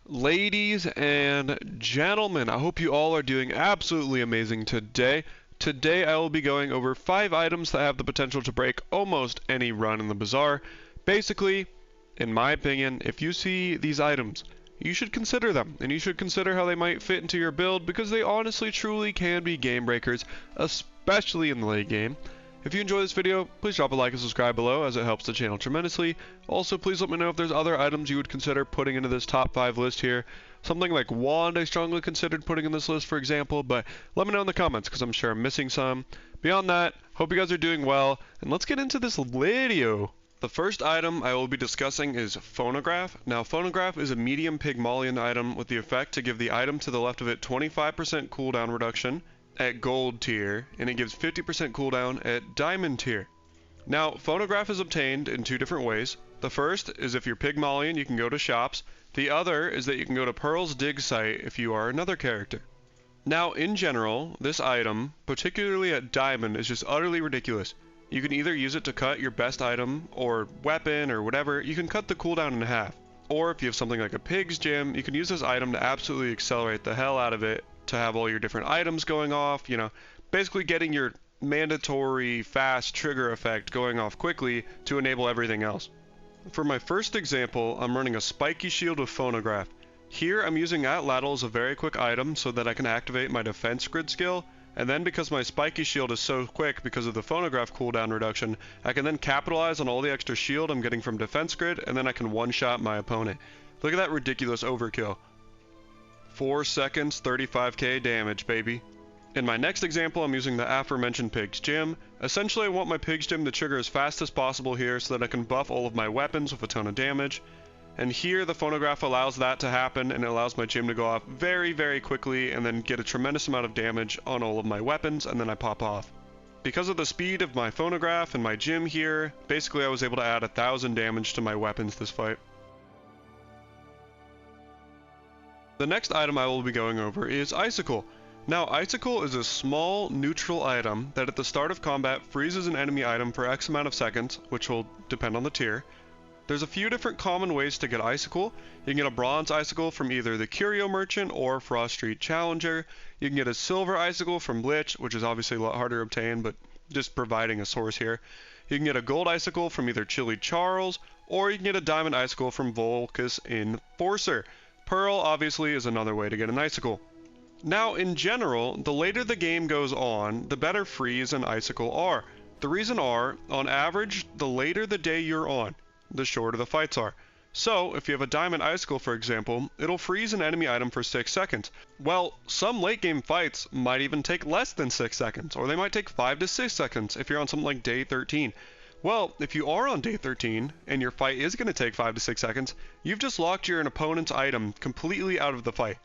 Ladies and gentlemen, I hope you all are doing absolutely amazing today. Today I will be going over 5 items that have the potential to break almost any run in the Bazaar. Basically, in my opinion, if you see these items, you should consider them, and you should consider how they might fit into your build because they honestly truly can be game breakers, especially in the late game. If you enjoy this video, please drop a like and subscribe below as it helps the channel tremendously. Also, please let me know if there's other items you would consider putting into this top 5 list here. Something like wand I strongly considered putting in this list, for example, but let me know in the comments because I'm sure I'm missing some. Beyond that, hope you guys are doing well, and let's get into this video. The first item I will be discussing is Phonograph. Now, Phonograph is a medium Pygmalion item with the effect to give the item to the left of it 25% cooldown reduction at gold tier, and it gives 50% cooldown at diamond tier. Now, Phonograph is obtained in 2 different ways. The first is if you're Pygmalion, you can go to shops. The other is that you can go to Pearl's dig site if you are another character. Now, in general, this item, particularly at diamond, is just utterly ridiculous. You can either use it to cut your best item, or weapon, or whatever. You can cut the cooldown in half. Or if you have something like a pig's gym, you can use this item to absolutely accelerate the hell out of it, to have all your different items going off, basically getting your mandatory fast trigger effect going off quickly to enable everything else. For my first example, I'm running a spiky shield with Phonograph. Here I'm using Atlatl as a very quick item so that I can activate my defense grid skill, and then because my spiky shield is so quick because of the Phonograph cooldown reduction, I can then capitalize on all the extra shield I'm getting from defense grid, and then I can one-shot my opponent. Look at that ridiculous overkill. 4 seconds, 35k damage, baby. In my next example, I'm using the aforementioned Pig's Gym. Essentially, I want my Pig's Gym to trigger as fast as possible here so that I can buff all of my weapons with a ton of damage. And here, the Phonograph allows that to happen, and it allows my gym to go off very, very quickly and then get a tremendous amount of damage on all of my weapons, and then I pop off. Because of the speed of my Phonograph and my gym here, basically I was able to add 1,000 damage to my weapons this fight. The next item I will be going over is Icicle. Now, Icicle is a small, neutral item that at the start of combat freezes an enemy item for X amount of seconds, which will depend on the tier. There's a few different common ways to get Icicle. You can get a Bronze Icicle from either the Curio Merchant or Frost Street Challenger. You can get a Silver Icicle from Lich, which is obviously a lot harder to obtain, but just providing a source here. You can get a Gold Icicle from either Chili Charles, or you can get a Diamond Icicle from Volcus Enforcer. Pearl, obviously, is another way to get an Icicle. Now, in general, the later the game goes on, the better freeze and Icicle are. The reason are, on average, the later the day you're on, the shorter the fights are. So, if you have a Diamond Icicle, for example, it'll freeze an enemy item for 6 seconds. Well, some late game fights might even take less than 6 seconds, or they might take 5 to 6 seconds if you're on something like day 13. Well, if you are on day 13, and your fight is going to take 5 to 6 seconds, you've just locked your opponent's item completely out of the fight.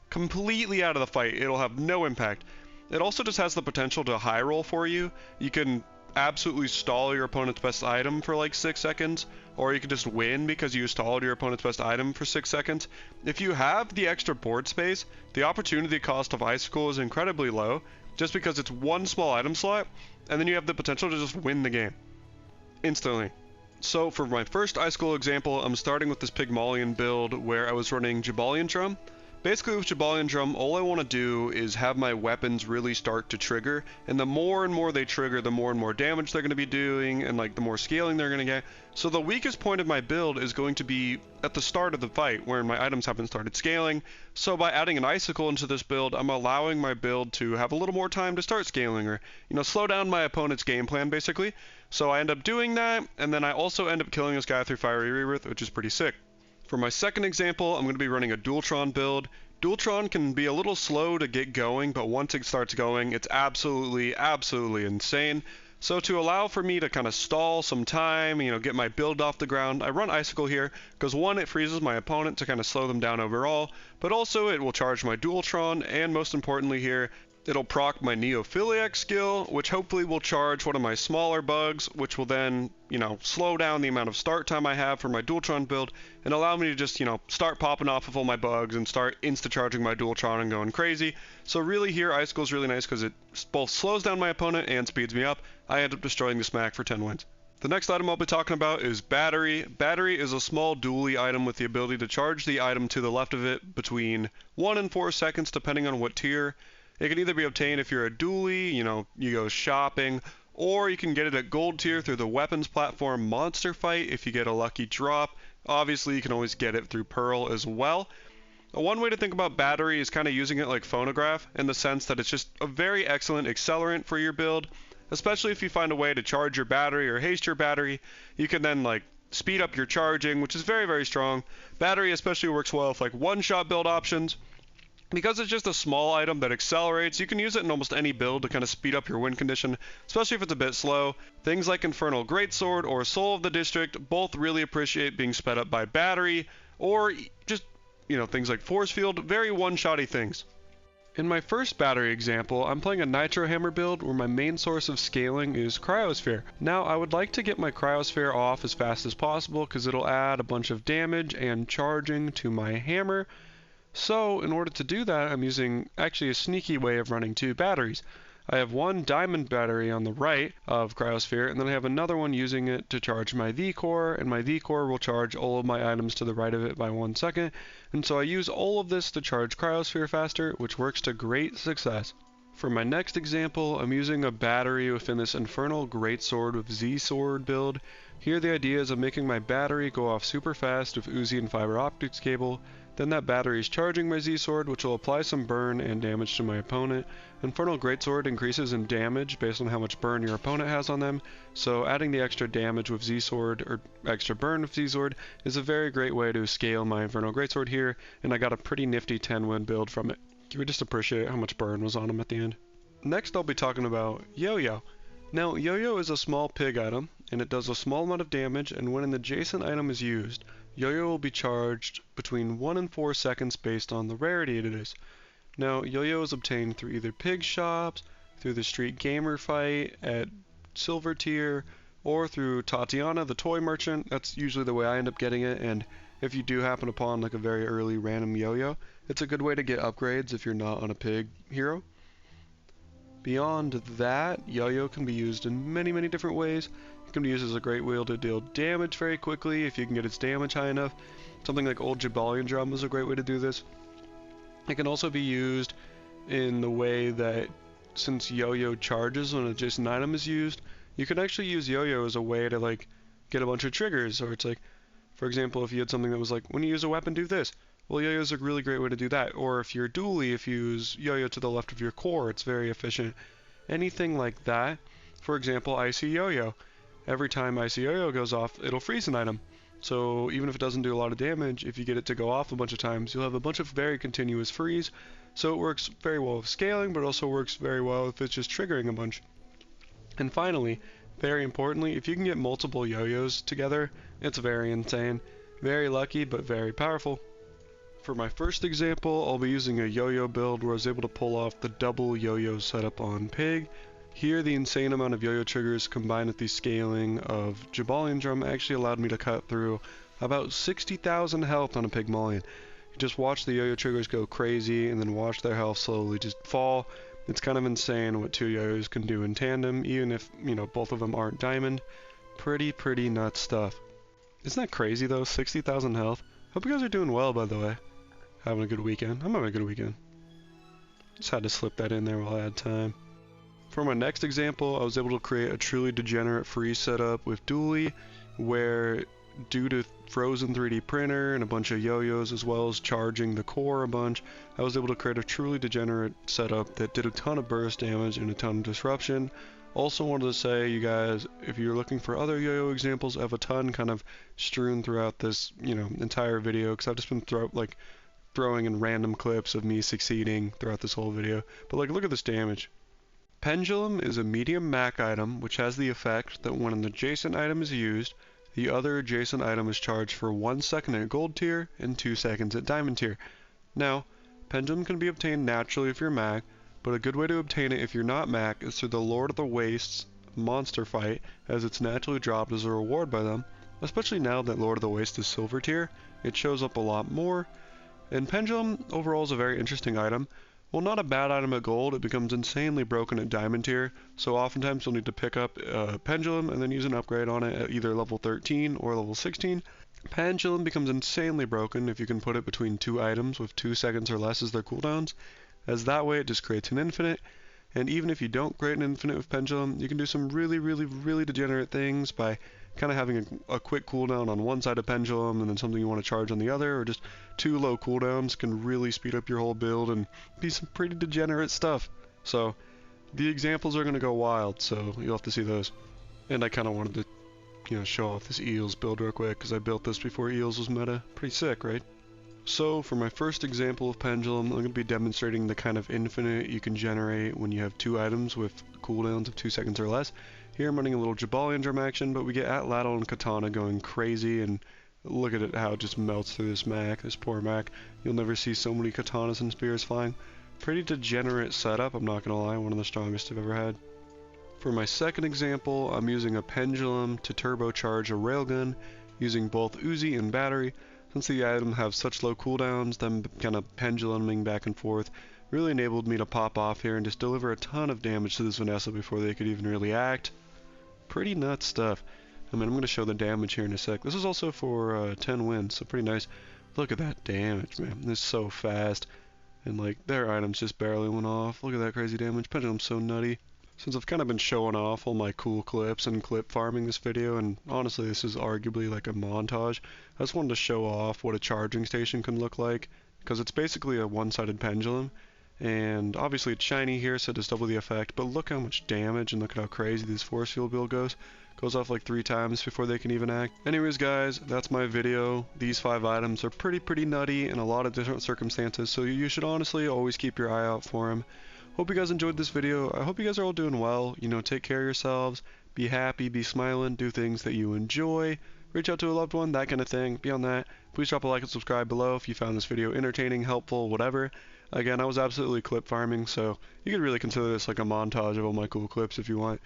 Completely out of the fight. It'll have no impact. It also just has the potential to high roll for you. You can absolutely stall your opponent's best item for like 6 seconds, or you can just win because you stalled your opponent's best item for 6 seconds. If you have the extra board space, the opportunity cost of Icicle is incredibly low, just because it's one small item slot, and then you have the potential to just win the game instantly. So for my first Icicle example, I'm starting with this Pygmalion build where I was running Jabalion Drum. Basically with Jabalion Drum, all I want to do is have my weapons really start to trigger, and the more and more they trigger, the more and more damage they're going to be doing, and like the more scaling they're going to get. So the weakest point of my build is going to be at the start of the fight, where my items haven't started scaling. So by adding an Icicle into this build, I'm allowing my build to have a little more time to start scaling, or, slow down my opponent's game plan, basically. So I end up doing that, and then I also end up killing this guy through Fiery Rebirth, which is pretty sick. For my second example, I'm going to be running a Dualtron build. Dualtron can be a little slow to get going, but once it starts going, it's absolutely insane. So to allow for me to kind of stall some time, get my build off the ground, I run Icicle here, because one, it freezes my opponent to kind of slow them down overall, but also it will charge my Dualtron, and most importantly here, it'll proc my Neophiliac skill, which hopefully will charge one of my smaller bugs, which will then, slow down the amount of start time I have for my Dualtron build, and allow me to just, start popping off of all my bugs and start insta-charging my Dualtron and going crazy. So really here, Icicle's really nice because it both slows down my opponent and speeds me up. I end up destroying this Mac for 10 wins. The next item I'll be talking about is battery. Battery is a small dually item with the ability to charge the item to the left of it between 1 and 4 seconds depending on what tier. It can either be obtained if you're a dually, you go shopping, or you can get it at gold tier through the weapons platform Monster Fight if you get a lucky drop. Obviously, you can always get it through Pearl as well. One way to think about battery is kind of using it like phonograph in the sense that it's just a very excellent accelerant for your build, especially if you find a way to charge your battery or haste your battery. You can then speed up your charging, which is very, very strong. Battery especially works well with one-shot build options. Because it's just a small item that accelerates, you can use it in almost any build to kind of speed up your win condition, especially if it's a bit slow. Things like Infernal Greatsword or Soul of the District both really appreciate being sped up by battery, or just, things like Force Field, very one-shotty things. In my first battery example, I'm playing a Nitro Hammer build where my main source of scaling is Cryosphere. Now, I would like to get my Cryosphere off as fast as possible because it'll add a bunch of damage and charging to my hammer. So, in order to do that, I'm using actually a sneaky way of running 2 batteries. I have one diamond battery on the right of Cryosphere, and then I have another one using it to charge my V-Core, and my V-Core will charge all of my items to the right of it by 1 second. And so I use all of this to charge Cryosphere faster, which works to great success. For my next example, I'm using a battery within this Infernal Greatsword with Z-Sword build. Here the idea is I'm making my battery go off super fast with Uzi and fiber optics cable. Then that battery is charging my Z-Sword, which will apply some burn and damage to my opponent. Infernal Greatsword increases in damage based on how much burn your opponent has on them, so adding the extra damage with Z-Sword, or extra burn with Z-Sword, is a very great way to scale my Infernal Greatsword here, and I got a pretty nifty 10-win build from it. You would just appreciate how much burn was on him at the end. Next I'll be talking about Yo-Yo. Now, Yo-Yo is a small pig item, and it does a small amount of damage, and when an adjacent item is used, Yo-Yo will be charged between 1 and 4 seconds based on the rarity it is. Now, Yo-Yo is obtained through either pig shops, through the street gamer fight at silver tier, or through Tatiana the toy merchant. That's usually the way I end up getting it, and if you do happen upon a very early random Yo-Yo, it's a good way to get upgrades if you're not on a pig hero. Beyond that, Yo-Yo can be used in many, many different ways. It can be used as a great wheel to deal damage very quickly if you can get its damage high enough. Something like Old Jabalian Drum is a great way to do this. It can also be used in the way that since Yo-Yo charges when an adjacent item is used, you can actually use Yo-Yo as a way to get a bunch of triggers. Or it's for example, if you had something that was when you use a weapon, do this. Well, Yo-Yo is a really great way to do that. Or if you're dually, if you use Yo-Yo to the left of your core, it's very efficient. Anything like that. For example, Icy Yo-Yo. Every time Icy Yo-Yo goes off, it'll freeze an item. So even if it doesn't do a lot of damage, if you get it to go off a bunch of times, you'll have a bunch of very continuous freeze. So it works very well with scaling, but also works very well if it's just triggering a bunch. And finally, very importantly, if you can get multiple Yo-Yos together, it's very insane. Very lucky, but very powerful. For my first example, I'll be using a Yo-Yo build where I was able to pull off the double Yo-Yo setup on Pig. Here, the insane amount of Yo-Yo triggers combined with the scaling of Jabalian Drum actually allowed me to cut through about 60,000 health on a Pygmalion. You just watch the Yo-Yo triggers go crazy and then watch their health slowly just fall. It's kind of insane what 2 Yo-Yos can do in tandem, even if, both of them aren't diamond. Pretty nuts stuff. Isn't that crazy though? 60,000 health. Hope you guys are doing well, by the way. Having a good weekend. I'm having a good weekend. Just had to slip that in there while I had time. For my next example, I was able to create a truly degenerate freeze setup with Dually, where due to frozen 3D printer and a bunch of yo-yos as well as charging the core a bunch, I was able to create a truly degenerate setup that did a ton of burst damage and a ton of disruption. Also wanted to say, you guys, if you're looking for other yo-yo examples, I have a ton kind of strewn throughout this, entire video, because I've just been throwing in random clips of me succeeding throughout this whole video. But look at this damage. Pendulum is a medium Mac item which has the effect that when an adjacent item is used, the other adjacent item is charged for 1 second at gold tier and 2 seconds at diamond tier. Now, Pendulum can be obtained naturally if you're Mac, but a good way to obtain it if you're not Mac is through the Lord of the Wastes monster fight, as it's naturally dropped as a reward by them. Especially now that Lord of the Waste is silver tier, it shows up a lot more. And Pendulum overall is a very interesting item. While not a bad item at gold, it becomes insanely broken at diamond tier, so oftentimes you'll need to pick up a pendulum and then use an upgrade on it at either level 13 or level 16. Pendulum becomes insanely broken if you can put it between two items with 2 seconds or less as their cooldowns, as that way it just creates an infinite, and even if you don't create an infinite with pendulum, you can do some really degenerate things by kind of having a quick cooldown on one side of pendulum and then something you want to charge on the other, or just two low cooldowns can really speed up your whole build and be some pretty degenerate stuff. So the examples are going to go wild, so you'll have to see those. And I kind of wanted to, show off this Eels build real quick because I built this before Eels was meta. Pretty sick, right? So for my first example of pendulum, I'm going to be demonstrating the kind of infinite you can generate when you have two items with cooldowns of 2 seconds or less. Here I'm running a little Jabalian drum action, but we get Atlatl and Katana going crazy, and look at it how it just melts through this poor Mac. You'll never see so many Katanas and Spears flying. Pretty degenerate setup, I'm not going to lie, one of the strongest I've ever had. For my second example, I'm using a pendulum to turbocharge a railgun, using both Uzi and battery. Since the items have such low cooldowns, them kind of penduluming back and forth really enabled me to pop off here and just deliver a ton of damage to this Vanessa before they could even really act. Pretty nuts stuff. I mean, I'm going to show the damage here in a sec. This is also for 10 wins, so pretty nice. Look at that damage, man. This is so fast. And like, their items just barely went off. Look at that crazy damage. Pendulum's so nutty. Since I've kind of been showing off all my cool clips and clip farming this video, and honestly this is arguably like a montage, I just wanted to show off what a charging station can look like, because it's basically a one-sided pendulum, and obviously it's shiny here so it does double the effect, but look how much damage and look at how crazy this force field build goes. Goes off like 3 times before they can even act. Anyways guys, that's my video. These 5 items are pretty nutty in a lot of different circumstances, so you should honestly always keep your eye out for them. Hope you guys enjoyed this video. I hope you guys are all doing well. Take care of yourselves. Be happy, be smiling, do things that you enjoy. Reach out to a loved one, that kind of thing. Beyond that, please drop a like and subscribe below if you found this video entertaining, helpful, whatever. Again, I was absolutely clip farming, so you could really consider this like a montage of all my cool clips if you want.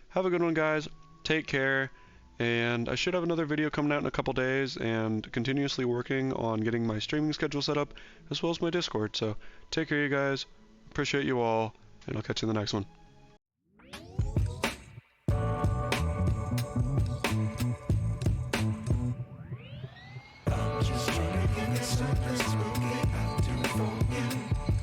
Have a good one, guys. Take care. And I should have another video coming out in a couple days, and continuously working on getting my streaming schedule set up, as well as my Discord. So take care, you guys. Appreciate you all, and I'll catch you in the next one. I'm just trying to get this up, let's smoke it out to the phone.